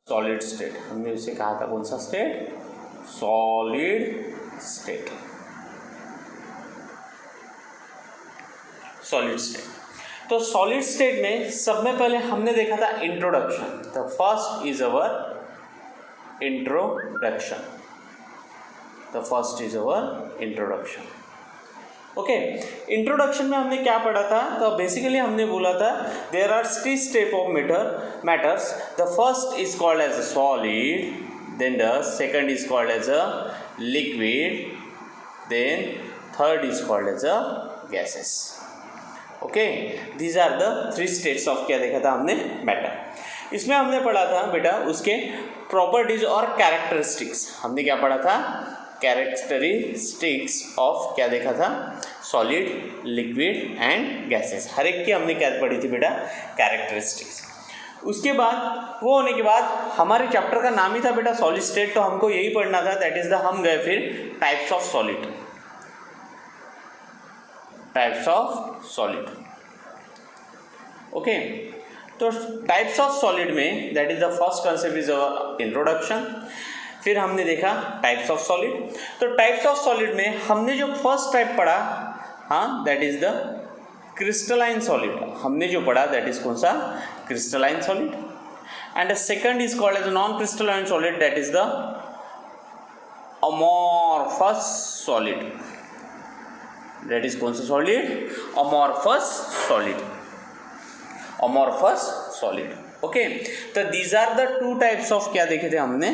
Solid state, हमने उसे कहा था कौन सा state, solid state, solid state. तो सॉलिड स्टेट में सब में पहले हमने देखा था introduction. The first is our introduction, the first is our introduction. Okay, introduction में हमने क्या पढ़ा था, तो बेसिकली हमने बोला था there are 3 step of matters. The first is called as a solid, then the second is called as a liquid, then third is called as a gases. Okay, these are the 3 states of क्या देखा था हमने, matter. इसमें हमने पढ़ा था बेटा उसके प्रॉपर्टीज और कैरेक्टरिस्टिक्स। हमने क्या पढ़ा था, कैरेक्टरिस्टिक्स ऑफ क्या देखा था, सॉलिड, लिक्विड एंड गैसेस। हर एक की हमने क्या पढ़ी थी बेटा, कैरेक्टरिस्टिक्स। उसके बाद वो होने के बाद हमारे चैप्टर का नाम ही था बेटा सॉलिड स्टेट, तो हमको यही पढ़ना था, दैट इज द, हम गए फिर types of solid, types of solid. Okay, तो टाइप्स ऑफ सॉलिड में that is the first concept is our introduction. फिर हमने देखा टाइप्स ऑफ सॉलिड। तो टाइप्स ऑफ सॉलिड में हमने जो फर्स्ट टाइप पढ़ा, हाँ, that is the crystalline solid. हमने जो पढ़ा दैट इज कौन सा, crystalline solid. And the second is called as non crystalline solid, that is the amorphous solid. That is कौन सा solid, amorphous solid, amorphous solid. Okay, तो these are the 2 types of क्या देखे थे हमने,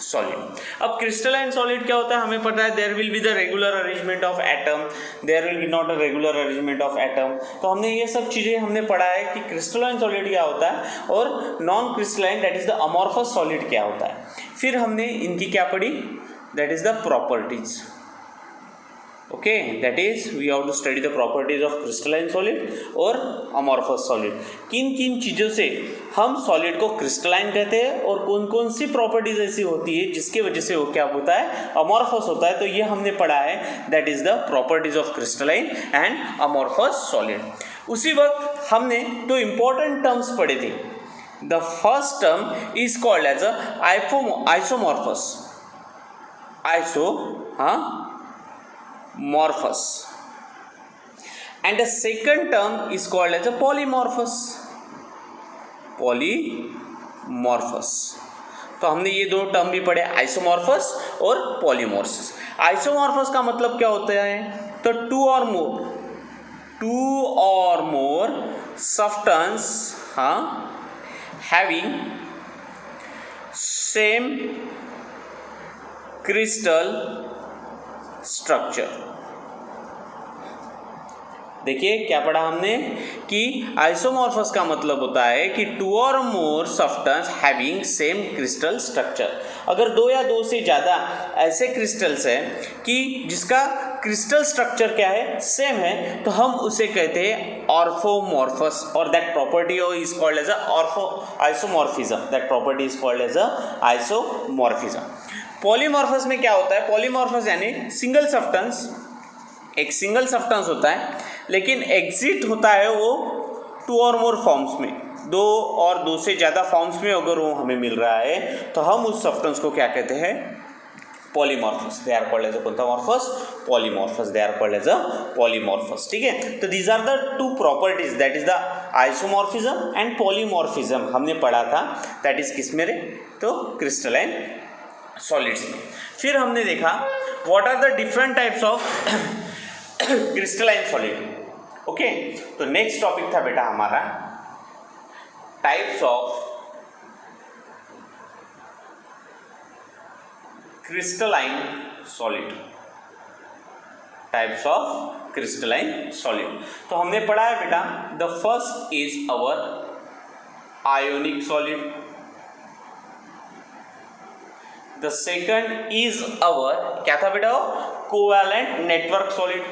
solid. अब क्रिस्टलाइन सॉलिड क्या होता है, हमें पता है there will be the regular arrangement of atom, there will be not a regular arrangement of atom. तो हमने ये सब चीज़ें हमने पढ़ा है कि क्रिस्टलाइन सॉलिड क्या होता है और non crystalline that is the amorphous solid क्या होता है। फिर हमने इनकी क्या पढ़ी, that is the properties. Okay, that is we have to study the properties of crystalline solid और अमॉर्फस सॉलिड। किन किन चीज़ों से हम सॉलिड को क्रिस्टलाइन कहते हैं और कौन कौन सी प्रॉपर्टीज ऐसी होती है जिसके वजह से वो क्या होता है, अमॉर्फस होता है। तो ये हमने पढ़ा है, that is the properties of crystalline and amorphous solid. उसी वक्त हमने 2 इंपॉर्टेंट टर्म्स पढ़े थे। The first term is called as a isomorphous, morphous, and the second term is called as a polymorphous, polymorphous। तो हमने ये 2 टर्म भी पढ़े, आइसोमॉर्फस और पॉलीमॉर्फस। आइसोमॉर्फस का मतलब क्या होता है, तो 2 or more substance having same crystal structure. देखिए क्या पढ़ा हमने कि आइसोमॉर्फस का मतलब होता है कि 2 और more substance having same crystal structure. अगर 2 या 2 से ज़्यादा ऐसे क्रिस्टल्स हैं कि जिसका क्रिस्टल स्ट्रक्चर क्या है, सेम है, तो हम उसे कहते हैं ऑर्थोमॉर्फस, और that property is called as isomorphism. That property is called as isomorphism. Polymorphous में क्या होता है, पॉलीमॉर्फस यानी सिंगल सब्सटेंस, एक सिंगल सब्सटेंस होता है लेकिन एग्जिट होता है वो 2 और मोर फॉर्म्स में, 2 और 2 से ज़्यादा फॉर्म्स में अगर वो हमें मिल रहा है तो हम उस सब्सटेंस को क्या कहते हैं, polymorphous. They are called as a polymorphous, polymorphous, they are called as a polymorphous. ठीक है, तो these are the 2 properties, that is the isomorphism and polymorphism हमने पढ़ा था, दैट इज किस में, तो क्रिस्टलाइन सॉलिड्स में। फिर हमने देखा what are the different types of crystalline solid. Okay, तो नेक्स्ट टॉपिक था बेटा हमारा types of crystalline solid, types of crystalline solid. तो हमने पढ़ा है बेटा, the first is our ionic solid, the second is our क्या था बेटा, covalent network solid,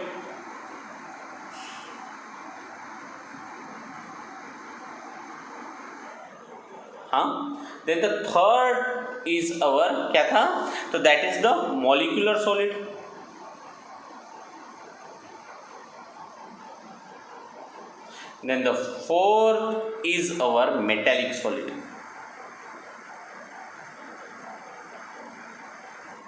then the third is our क्या था, तो that is the molecular solid, then the fourth is our metallic solid.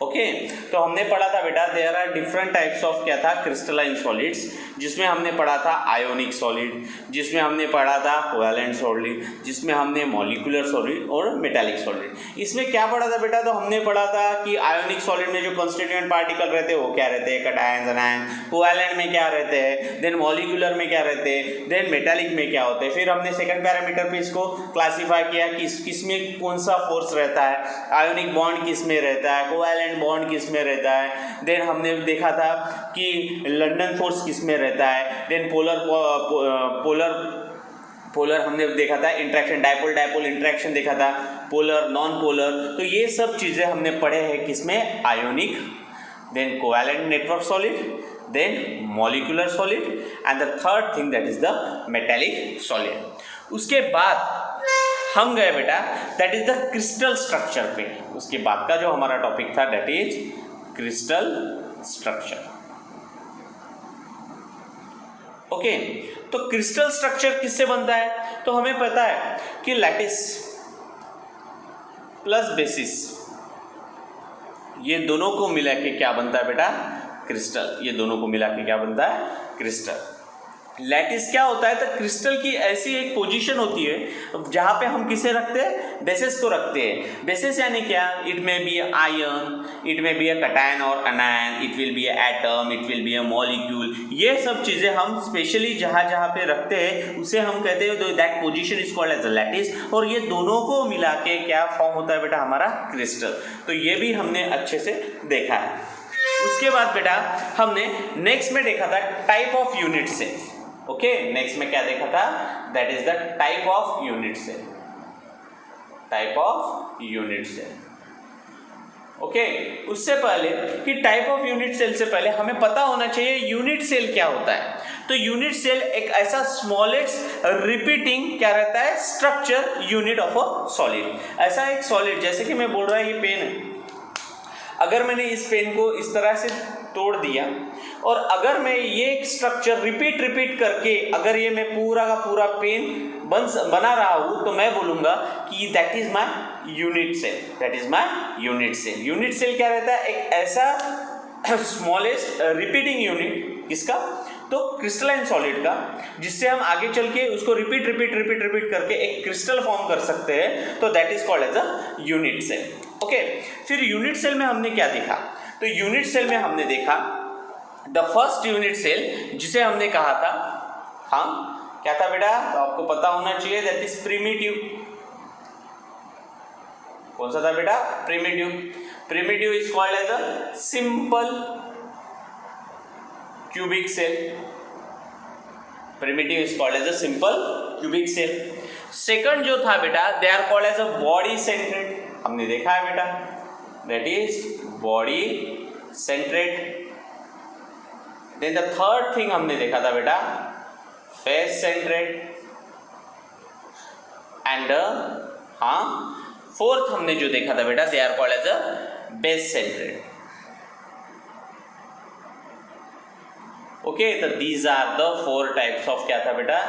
Okay तो हमने पढ़ा था बेटा there are different types of क्या था क्रिस्टलाइन सॉलिड्स, जिसमें हमने पढ़ा था आयोनिक सॉलिड, जिसमें हमने पढ़ा था कोवैलेंट सॉलिड, जिसमें हमने मॉलिक्यूलर सॉलिड और मेटालिक सॉलिड। इसमें क्या पढ़ा था बेटा, तो हमने पढ़ा था कि आयोनिक सॉलिड में जो कॉन्स्टिट्यूएंट पार्टिकल रहते हैं वो क्या रहते हैं, कैटायंस एनायन, कोवैलेंट में क्या रहते हैं, देन मॉलिक्यूलर में क्या रहते हैं, देन मेटालिक में क्या होते हैं। फिर हमने सेकंड पैरामीटर पे इसको क्लासीफाई किया कि किस में कौन सा फोर्स रहता है, आयोनिक बॉन्ड किस में रहता है, कोवैलेंट बॉन्ड किस में रहता है, देन हमने देखा था कि लंदन फोर्स किस में रहता है, देन पोलर हमने देखा था इंटरेक्शन, डायपोल डायपोल इंटरेक्शन देखा था, पोलर नॉन पोलर। तो ये सब चीज़ें हमने पढ़े हैं किसमें, ionic, then covalent network solid, then molecular solid and the third thing that is the metallic solid. उसके बाद हम गए बेटा that is the crystal structure पे। उसके बाद का जो हमारा टॉपिक था that is crystal structure. Okay तो क्रिस्टल स्ट्रक्चर किससे बनता है, तो हमें पता है कि लैटिस प्लस बेसिस ये दोनों को मिला के क्या बनता है बेटा, क्रिस्टल। ये दोनों को मिला के क्या बनता है, क्रिस्टल। लैटिस क्या होता है, तो क्रिस्टल की ऐसी एक पोजीशन होती है जहाँ पे हम किसे रखते हैं, बेसिस को रखते हैं। बेसिस यानी क्या, it may be ion, it may be a cation और anion, it will be a atom, it will be a molecule. ये सब चीज़ें हम स्पेशली जहाँ जहाँ पे रखते हैं उसे हम कहते हैं, तो that position is called as a lattice. और ये दोनों को मिला के क्या फॉर्म होता है बेटा, हमारा क्रिस्टल। तो ये भी हमने अच्छे से देखा है। उसके बाद बेटा हमने नेक्स्ट में देखा था type of unit cell. Okay next में क्या देखा था, that is the type of unit cell, type of unit cell. Okay उससे पहले कि टाइप ऑफ यूनिट सेल से पहले हमें पता होना चाहिए यूनिट सेल क्या होता है। तो यूनिट सेल एक ऐसा स्मॉलेस्ट रिपीटिंग क्या रहता है, structure unit of a solid. ऐसा एक सॉलिड, जैसे कि मैं बोल रहा है ये पेन है, अगर मैंने इस पेन को इस तरह से तोड़ दिया और अगर मैं ये एक स्ट्रक्चर रिपीट करके अगर ये मैं पूरा का पूरा पेन बना रहा हूँ, तो मैं बोलूँगा कि that is my unit cell, that is my unit cell. Unit cell क्या रहता है, एक ऐसा स्मॉलेस्ट रिपीटिंग यूनिट, किसका, तो क्रिस्टलाइन सॉलिड का, जिससे हम आगे चल के उसको रिपीट करके एक क्रिस्टल फॉर्म कर सकते हैं। तो that is called as a unit cell. Okay फिर यूनिट सेल में हमने क्या देखा, तो यूनिट सेल में हमने देखा द फर्स्ट यूनिट सेल, जिसे हमने कहा था, हाँ क्या था बेटा, तो आपको पता होना चाहिए, दैट इज प्रिमिटिव। कौन सा था बेटा, primitive. Primitive is called as a simple cubic cell. Primitive is called as a simple cubic cell. Second जो था बेटा, they are called as a body centred. हमने देखा है बेटा, that is body centred. Then the third thing हमने देखा था बेटा, फेस सेंट्रेड। एंड हाँ फोर्थ हमने जो देखा था बेटा, they are called as a base centred. Okay तो these are the 4 types of क्या था बेटा,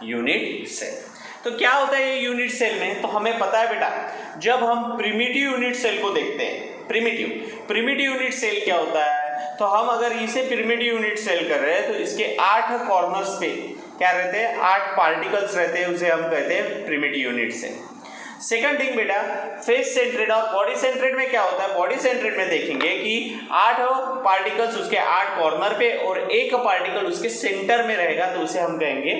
यूनिट सेल। तो क्या होता है ये यूनिट सेल में, तो हमें पता है बेटा, जब हम प्रिमिटिव यूनिट सेल को देखते हैं, प्रिमिटिव यूनिट सेल क्या होता है, तो हम अगर इसे प्रिमिटिव यूनिट सेल कर रहे हैं तो इसके 8 कॉर्नर्स पे क्या रहते हैं, 8 पार्टिकल्स रहते हैं, उसे हम कहते हैं primitive unit cell. Second thing बेटा, फेस सेंट्रेड और बॉडी सेंट्रेड में क्या होता है, बॉडी सेंट्रेड में देखेंगे कि 8 पार्टिकल्स उसके 8 कॉर्नर पे और एक पार्टिकल उसके सेंटर में रहेगा, तो उसे हम कहेंगे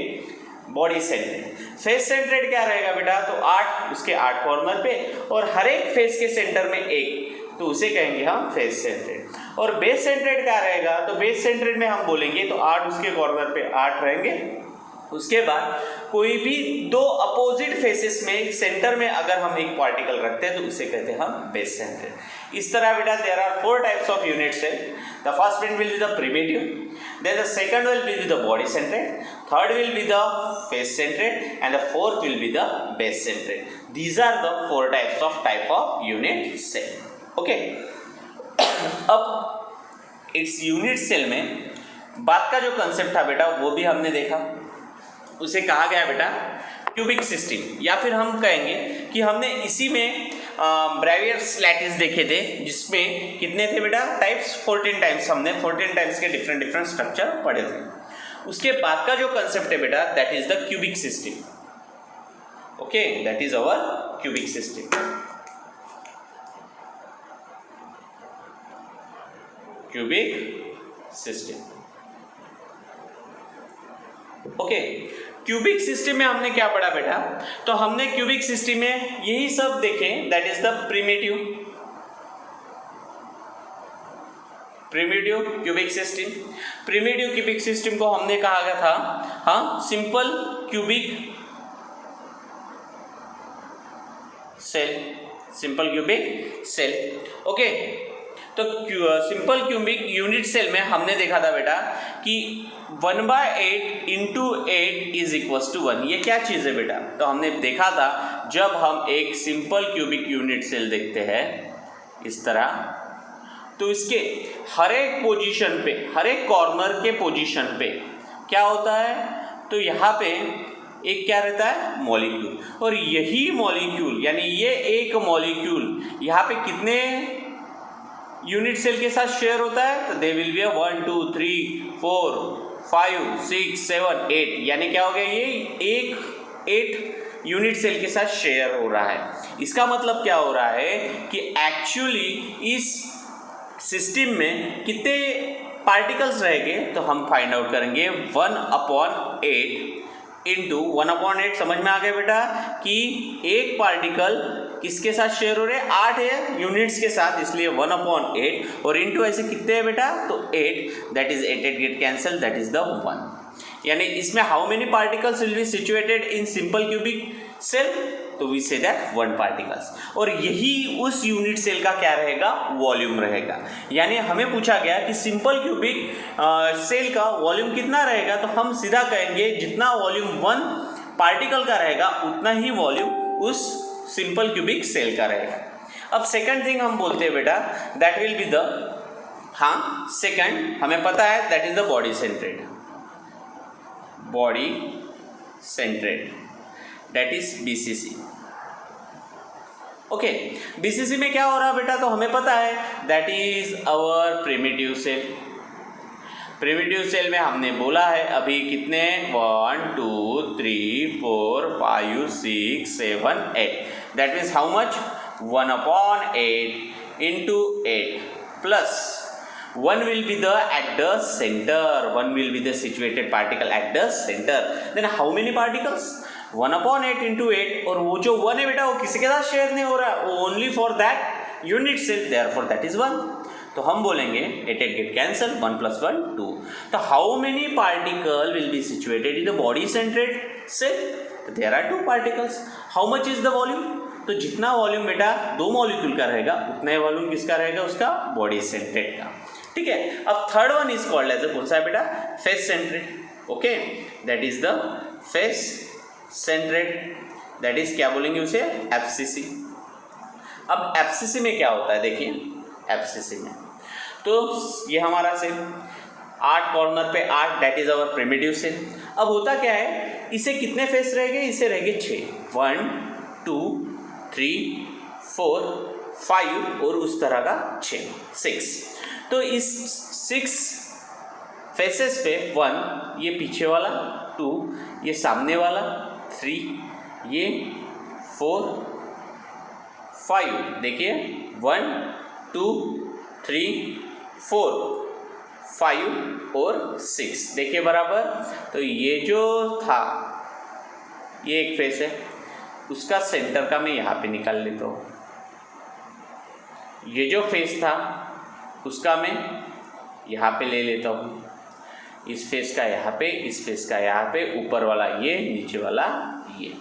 बॉडी सेंट्रेड। फेस सेंट्रेड क्या रहेगा बेटा, तो 8 उसके 8 कॉर्नर पे और हर एक फेस के सेंटर में एक, तो उसे कहेंगे हम फेस सेंट्रेड। और बेस सेंट्रेड क्या रहेगा, तो बेस सेंट्रेड में हम बोलेंगे तो 8 उसके कॉर्नर पे 8 रहेंगे। उसके बाद कोई भी 2 अपोजिट फेसेस में सेंटर में अगर हम एक पार्टिकल रखते हैं तो उसे कहते हैं हम बेस सेंट्रेड। इस तरह बेटा there are 4 types of unit cell. The first one will be the primitive, then the second will be the body centred, third will be the face centred and the fourth will be the base centred. These are the 4 type of unit cell. Okay अब it's unit cell में बाद का जो concept था बेटा वो भी हमने देखा, उसे कहा गया बेटा क्यूबिक सिस्टम, या फिर हम कहेंगे कि हमने इसी में ब्रेवियर्स लैटिस देखे थे, जिसमें कितने थे बेटा टाइप्स, 14 टाइप्स। हमने 14 टाइप्स के डिफरेंट डिफरेंट स्ट्रक्चर पढ़े थे। उसके बाद का जो कंसेप्ट है बेटा, that is the cubic system. Okay, that is our cubic system. Cubic system. Okay, cubic system में हमने क्या पढ़ा बेटा? तो हमने क्यूबिक सिस्टम में यही सब देखे, that is the primitive cubic system. Primitive cubic system को हमने कहा गया था, हाँ, सिंपल क्यूबिक सेल। ओके, तो सिंपल क्यूबिक यूनिट सेल में हमने देखा था बेटा कि 1/8 × 8 इज इक्वल्स टू 1। ये क्या चीज़ है बेटा? तो हमने देखा था जब हम एक सिंपल क्यूबिक यूनिट सेल देखते हैं इस तरह, तो इसके हर एक पोजीशन पे, हर एक कॉर्नर के पोजीशन पे क्या होता है? तो यहाँ पे एक क्या रहता है? मॉलिक्यूल। और यही मॉलिक्यूल, यानी ये एक मॉलिक्यूल यहाँ पे कितने यूनिट सेल के साथ शेयर होता है? तो दे विल बी 1 2 3 4 5 6 7 8, यानी क्या हो गया? ये 8 यूनिट सेल के साथ शेयर हो रहा है। इसका मतलब क्या हो रहा है कि एक्चुअली इस सिस्टम में कितने पार्टिकल्स रहेंगे? तो हम फाइंड आउट करेंगे 1/8 इंटू 1/8। समझ में आ गया बेटा कि एक पार्टिकल किसके साथ शेयर हो रहे हैं? 8 है यूनिट्स के साथ, इसलिए 1/8 और इंटू ऐसे कितने हैं बेटा? तो 8, that is 8 get cancel, that is the 1। यानी इसमें how many particles will be situated in simple cubic cell? तो वी से दैट 1 पार्टिकल्स। और यही उस यूनिट सेल का क्या रहेगा? वॉल्यूम रहेगा। यानी हमें पूछा गया कि सिंपल क्यूबिक सेल का वॉल्यूम कितना रहेगा? तो हम सीधा कहेंगे जितना वॉल्यूम 1 पार्टिकल का रहेगा उतना ही वॉल्यूम उस सिंपल क्यूबिक सेल का रहेगा। अब सेकंड थिंग हम बोलते हैं बेटा, दैट विल बी द, हाँ, सेकंड हमें पता है that is the body centred, that is BCC। Okay, BCC में क्या हो रहा है बेटा? तो हमें पता है that is our primitive cell. Primitive cell में हमने बोला है अभी कितने? 1 2 3 4 5 6 7 8, that means how much? 1/8 × 8 plus 1 will be the at the center, 1 will be the situated particle at the center. Then how many particles? 1/8 × 8, और वो जो 1 है बेटा वो किसी के साथ शेयर नहीं हो रहा, वो only for that unit cell, therefore that is 1। तो हम बोलेंगे 8 गेट कैंसल, 1 + 1 2। तो how many particle will be situated in the body centred cell? There are 2 particles. How much is the volume? तो जितना वॉल्यूम बेटा 2 मॉलिक्यूल का रहेगा उतना ही वॉल्यूम किसका रहेगा? उसका बॉडी सेंट्रेड का। ठीक है, अब third one is called as कौन सा है बेटा? Face centred. Okay, that is the face centred, that is क्या बोलेंगे उसे? FCC। अब FCC में क्या होता है? देखिए FCC में तो ये हमारा सेल 8 कॉर्नर पे 8, that is our primitive cell. अब होता क्या है, इसे कितने फेस रहेंगे? इसे रहेंगे 6, 1 2 3 4 5 और उस तरह का 6। तो इस 6 फेसेस पे 1 ये पीछे वाला, 2 ये सामने वाला, 3 ये, 4 5, देखिए 1 2 3 4 5 और 6, देखिए बराबर। तो ये जो था ये एक फेस है, उसका सेंटर का मैं यहाँ पे निकाल लेता हूँ। ये जो फेस था उसका मैं यहाँ पे ले लेता हूँ, इस फेस का यहाँ पे, इस फेस का यहाँ पे, ऊपर वाला ये, नीचे वाला ये।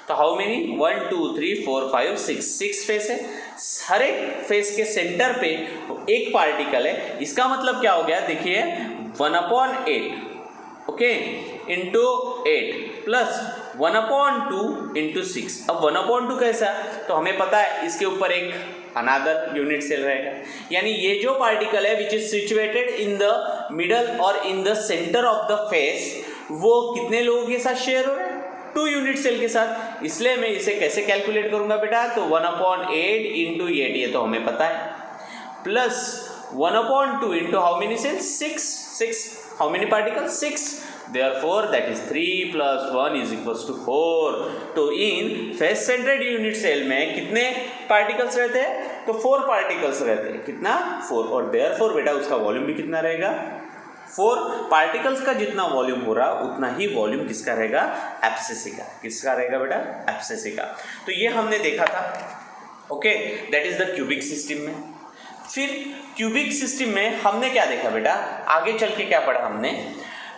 तो हाउ मेनी? 1 2 3 4 5 6 फेस है। हर एक फेस के सेंटर पे एक पार्टिकल है। इसका मतलब क्या हो गया? देखिए 1/8 ओके इंटू 8 प्लस 1/2 इंटू 6। अब 1/2 कैसा? तो हमें पता है इसके ऊपर एक अनादर यूनिट सेल रहेगा, यानी ये जो पार्टिकल है which is situated in the middle और in the centre of the face, वो कितने लोगों के साथ शेयर हो रहा है? 2 यूनिट सेल के साथ। इसलिए मैं इसे कैसे कैलकुलेट करूंगा बेटा, तो 1/8 इंटू 8 ये तो हमें पता है, plus 1/2 into how many cells, 6 how many particles, 6, therefore that is 3 plus 1 is equals to 4. तो इन फेस सेंटर्ड यूनिट सेल में कितने पार्टिकल्स रहते हैं, तो 4 पार्टिकल्स रहते हैं, कितना 4, और therefore बेटा उसका वॉल्यूम भी कितना रहेगा, 4 पार्टिकल्स का जितना वॉल्यूम हो रहा उतना ही वॉल्यूम किसका रहेगा, एब्सिसी का, किसका रहेगा बेटा, एब्सिसी का। तो ये हमने देखा था, okay, that is the cubic system में। फिर क्यूबिक सिस्टम में हमने क्या देखा बेटा, आगे चल के क्या पढ़ा हमने,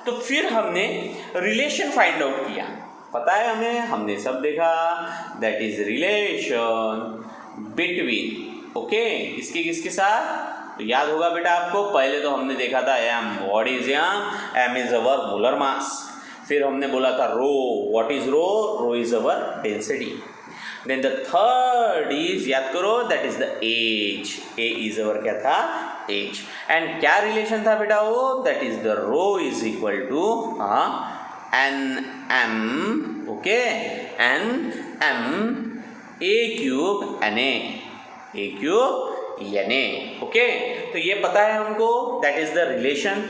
तो फिर हमने रिलेशन फाइंड आउट किया, पता है हमें, हमने सब देखा, that is relation between, okay, किसके किसके साथ, तो याद होगा बेटा आपको, पहले तो हमने देखा था M, what is M is our molar mass, फिर हमने बोला था rho, what is rho is our density, then the third is, याद करो, that is the edge, a is our क्या था, एज, एंड क्या रिलेशन था बेटा वो, that is the rho is equal to n M, okay, n M a cube N a cube N a, okay, तो ये पता है हमको, दैट इज द रिलेशन।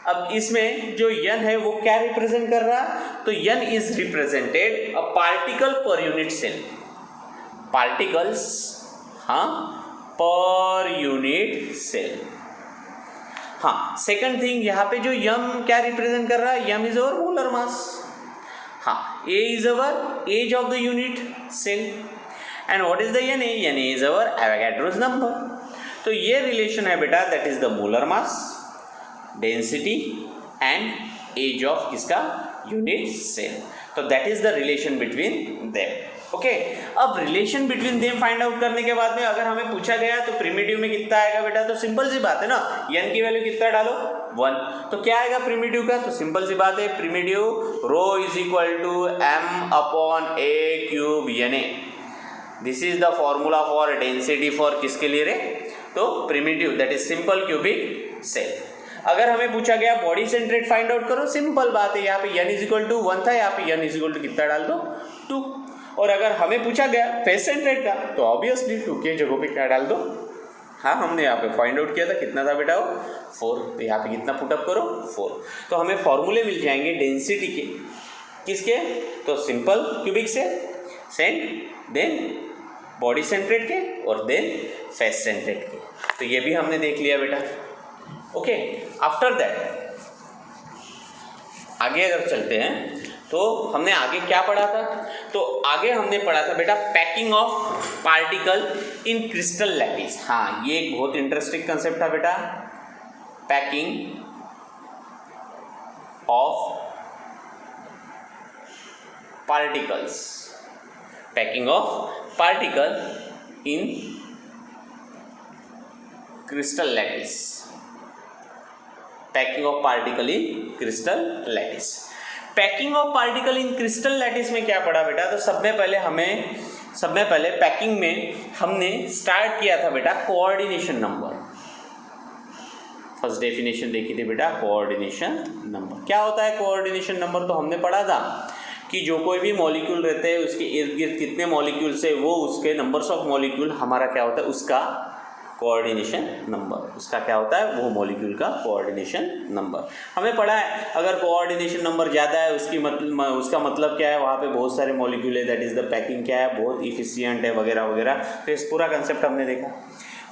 अब इसमें जो यन है वो क्या रिप्रेजेंट कर रहा, तो n is represented a particle per unit cell, particles, हाँ, पर यूनिट सेल। हाँ, सेकंड थिंग यहाँ पे जो यम क्या रिप्रेजेंट कर रहा है, यम इज अवर मोलर मास, हाँ, a is our edge of the unit cell, and what is the n a is our Avogadro's number. तो ये रिलेशन है बेटा, that is the molar mass, density and edge of किसका, unit cell, तो that is the relation between them, okay. अब relation between them find out करने के बाद में अगर हमें पूछा गया तो प्रिमिटिव में कितना आएगा बेटा, तो सिंपल सी बात है ना, एन की वैल्यू कितना डालो, 1, तो क्या आएगा प्रिमिटिव का, तो सिंपल सी बात है, primitive rho is equal to M upon a cube N A, this is the formula for density for किसके लिए रे, तो primitive, that is simple cubic cell. अगर हमें पूछा गया बॉडी सेंट्रेट फाइंड आउट करो, सिंपल बात है, यहाँ पे n इज इक्वल टू 1 था, यहाँ पे n इज इक्वल टू कितना डाल दो, 2, और अगर हमें पूछा गया फेस सेंट्रेट का तो ऑब्वियसली 2 के जगह पे क्या डाल दो, हाँ, हमने यहाँ पे फाइंड आउट किया था, कितना था बेटा वो, 4, तो यहाँ पे कितना पुटअप करो, 4, तो हमें फॉर्मूले मिल जाएंगे डेंसिटी के, किसके, तो सिंपल क्यूबिक से सेंट, देन बॉडी सेंट्रेट के, और देन फेस सेंट्रेट के, तो ये भी हमने देख लिया बेटा, ओके। आफ्टर दैट आगे अगर चलते हैं तो हमने आगे क्या पढ़ा था, तो आगे हमने पढ़ा था बेटा packing of particle in crystal lattice. हाँ, ये एक बहुत इंटरेस्टिंग कंसेप्ट था बेटा, packing of particles, packing of particle in crystal lattice, packing of particle in crystal lattice. Packing of particle in crystal lattice में क्या पढ़ा बेटा, तो सब में पहले पैकिंग में हमने स्टार्ट किया था बेटा कोऑर्डिनेशन नंबर, फर्स्ट डेफिनेशन देखी थी बेटा, कोऑर्डिनेशन नंबर। क्या होता है कोऑर्डिनेशन नंबर, तो हमने पढ़ा था कि जो कोई भी मॉलिक्यूल रहते हैं उसके इर्द गिर्द कितने मॉलिक्यूल्स है, वो उसके नंबर्स ऑफ मॉलिक्यूल हमारा क्या होता है, उसका कोऑर्डिनेशन नंबर, उसका क्या होता है, वो मॉलिक्यूल का कोऑर्डिनेशन नंबर। हमें पढ़ा है अगर कोऑर्डिनेशन नंबर ज़्यादा है उसका मतलब क्या है, वहाँ पे बहुत सारे मॉलिक्यूल है, दैट इज़ द पैकिंग क्या है, बहुत इफिशियंट है वगैरह वगैरह, तो इस पूरा कंसेप्ट हमने देखा।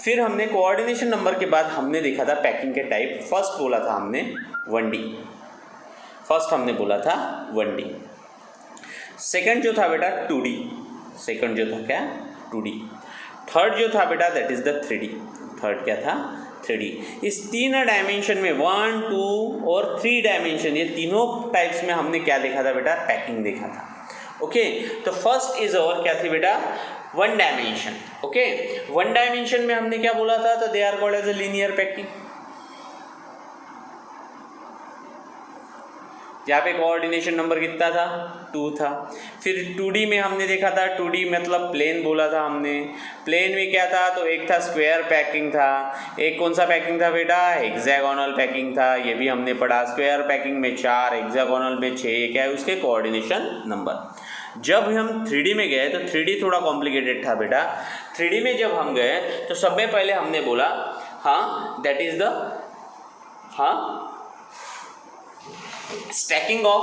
फिर हमने कोऑर्डिनेशन नंबर के बाद हमने देखा था पैकिंग के टाइप। फर्स्ट बोला था हमने 1D, फर्स्ट हमने बोला था 1D। सेकंड जो था बेटा 2D, सेकंड जो था क्या 2D। थर्ड जो था बेटा that is the 3D, third क्या था 3D। इस तीन डायमेंशन में 1, 2 और 3 डायमेंशन, ये तीनों टाइप्स में हमने क्या देखा था बेटा, पैकिंग देखा था। ओके, तो फर्स्ट इज और क्या थी बेटा 1 डायमेंशन। ओके, 1 डायमेंशन में हमने क्या बोला था, तो they are called as a linear packing. यहाँ पे कोऑर्डिनेशन नंबर कितना था 2 था। फिर 2D में हमने देखा था, 2D मतलब प्लेन बोला था हमने। प्लेन में क्या था, तो एक था स्क्वायर पैकिंग था, एक कौन सा पैकिंग था बेटा, हेक्सागोनल पैकिंग था, ये भी हमने पढ़ा। स्क्वायर पैकिंग में 4, हेक्सागोनल में 6, क्या है उसके कोऑर्डिनेशन नंबर। जब हम 3D में गए तो 3D थोड़ा कॉम्प्लिकेटेड था बेटा। 3D में जब हम गए तो सब में पहले हमने बोला हाँ that is the stacking of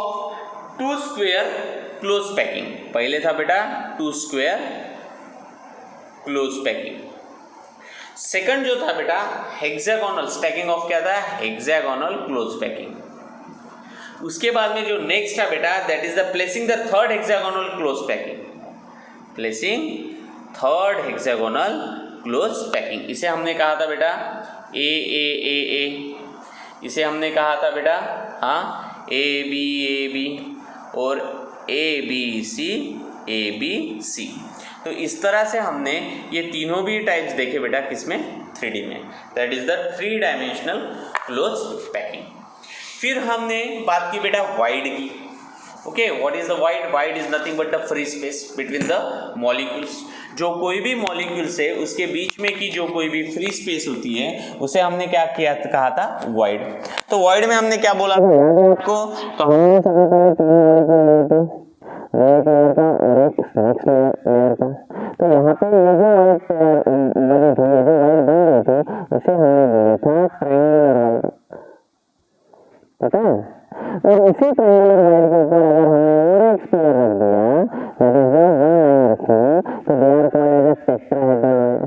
2 square close packing. पहले था बेटा 2 स्क्वायर क्लोज पैकिंग। सेकंड जो था बेटा हेक्सागोनल स्टैकिंग ऑफ क्या था, हेक्सागोनल क्लोज पैकिंग। उसके बाद में जो नेक्स्ट था बेटा that is the placing the third hexagonal close packing, placing third hexagonal close packing. इसे हमने कहा था बेटा ए, इसे हमने कहा था बेटा हाँ ए बी और ए बी सी। तो इस तरह से हमने ये तीनों भी टाइप्स देखे बेटा किसमें, 3D में, that is the 3 dimensional close packing. फिर हमने बात की बेटा वाइड की। Okay, what is the wide? Wide is nothing but the free space between the molecules. जो कोई भी मॉलिक्यूल्स है उसके बीच में की जो कोई भी फ्री स्पेस होती है उसे हमने क्या किया कहा था, वाइड। तो वाइड में हमने क्या बोला आपको, तो हमने तो यहाँ पे पता है, और इसी ट्रायंगुलर वाइड के ऊपर अगर हमने और एक स्क्वायर रख दिया तो they're called as tetrahedral.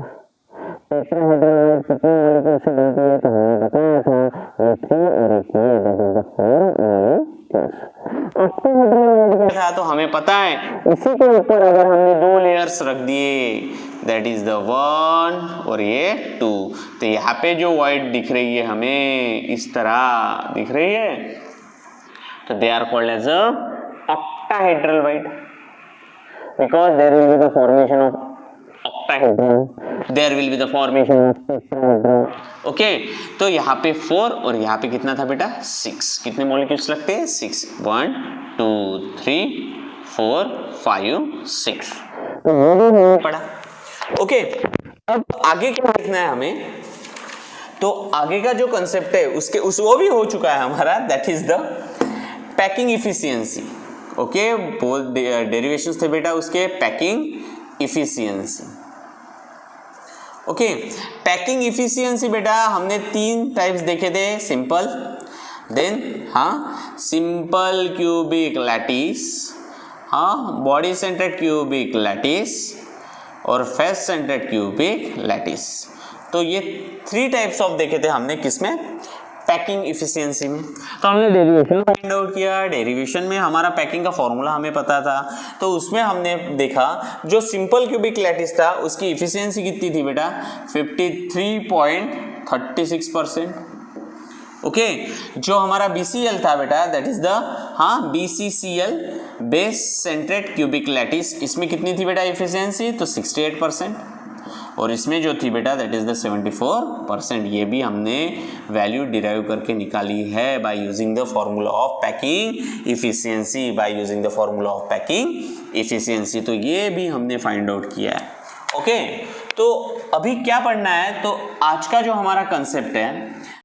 Tetrahedral कितने मॉलिक्यूल से बनती है तो हमें बताया था ये 3 और एक ये that is the 4 molecules. Octahedral wide था तो हमें पता है इसी के ऊपर अगर हमने 2 लेयर्स रख दिए दैट इज द 1 और ये 2, तो यहाँ पे जो वाइड दिख रही है हमें इस तरह दिख रही है, तो they are called as a octahedral wide because there will be the formation of octahedral, there will be the formation of tetrahedral. Okay, तो यहाँ पे 4 और यहाँ पे कितना था बेटा 6। कितने मॉलिक्यूल्स लगते हैं 6, 1 2 3 4 5 6। तो वो भी हमने पढ़ा। ओके, अब आगे क्या लिखना है हमें, तो आगे का जो कंसेप्ट है उसके वो भी हो चुका है हमारा, that is the packing efficiency. Okay, बहुत डेरिवेशंस थे बेटा उसके, packing efficiency. Okay, packing efficiency बेटा हमने 3 टाइप्स देखे थे, simple, then simple cubic lattice, body centred cubic lattice और फेस सेंटर्ड क्यूबिक लैटिस। तो ये 3 टाइप्स ऑफ देखे थे हमने किसमें, पैकिंग इफिशियंसी में। तो हमने डेरिवेशन फाइंड आउट किया। डेरिवेशन में हमारा पैकिंग का फॉर्मूला हमें पता था, तो उसमें हमने देखा जो सिंपल क्यूबिक लैटिस था उसकी इफिशियंसी कितनी थी बेटा 53.36%। ओके, जो हमारा BCL था बेटा that is the BCCL base centred cubic lattice, इसमें कितनी थी बेटा इफिशियंसी, तो 68%। और इसमें जो थी बेटा दैट इज द 74%। ये भी हमने वैल्यू डिराइव करके निकाली है by using the formula of packing efficiency, by using the formula of packing efficiency. तो ये भी हमने फाइंड आउट किया है। ओके, तो अभी क्या पढ़ना है, तो आज का जो हमारा कंसेप्ट है